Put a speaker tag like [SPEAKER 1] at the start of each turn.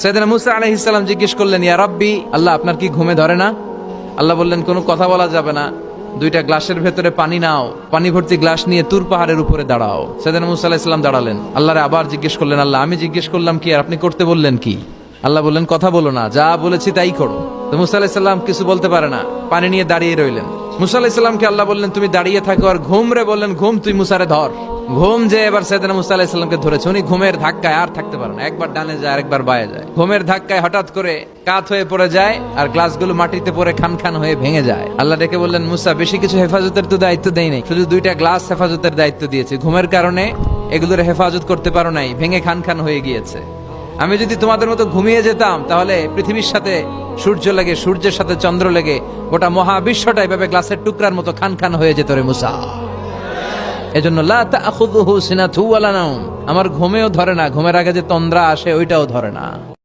[SPEAKER 1] সাইয়েদনা মুসা আলাইহিস সালাম জিজ্ঞেস করলেন, ইয়া রাব্বি, আল্লাহ আপনার কি ঘুমে ধরে না? আল্লাহ বললেন, কোনো কথা বলা যাবে না, দুইটা গ্লাসের ভেতরে পানি নাও, পানি ভর্তি গ্লাস নিয়ে তুর পাহাড়ের উপরে দাঁড়াও। সাইয়েদনা মুসা আলাইহিস সালাম দাঁড়ালেন। আল্লাহরে আবার জিজ্ঞেস করলেন, আল্লাহ আমি জিজ্ঞেস করলাম কি আর আপনি করতে বললেন কি? আল্লাহ বললেন, কথা বলো না, যা বলেছি তাই করো। তো মুসা আলাইহিস সালাম কিছু বলতে পারে না, পানি নিয়ে দাঁড়িয়ে রইলেন। মুসা আলাইহিস সালামকে আল্লাহ বললেন, তুমি দাঁড়িয়ে থাকো আর ঘুম রে বললেন, ঘুম তুই মুসারে ধর। ঘুম যে এবার সাইয়েদনা মুসা আলাইহিস সালামকে ধরেছে। উনি ঘুমের ধাক্কায় আর থাকতে পারে না, একবার ডানে যায় আরেকবার বায়ে যায়। ঘুমের ধাক্কায় হঠাৎ করে কাত হয়ে পড়ে যায় আর গ্লাসগুলো মাটিতে পড়ে খান খান হয়ে ভেঙে যায়। আল্লাহ ডেকে বললেন, মুসা বেশি কিছু হেফাজতের তো দায়িত্ব দেই নাই, শুধু দুইটা গ্লাস হেফাজতের দায়িত্ব দিয়েছি। ঘুমের কারণে এগুলোর হেফাজত করতে পারো নাই, ভেঙে খান খান হয়ে গিয়েছে। আমি যদি তোমাদের মতো ঘুমিয়ে যেতাম তাহলে পৃথিবীর সাথে সূর্য লেগে, সূর্যের সাথে চন্দ্র লেগে গোটা মহাবিশ্বটা এভাবে গ্লাসের টুকরার মতো খান খান হয়ে যেত রে মুসা। এজন্য লা তাখুযুহু সিনাতু ওয়ালা নাওম, আমার ঘুমেও ধরে না, ঘুমের আগে যে তন্দ্রা আসে ওইটাও ধরে না।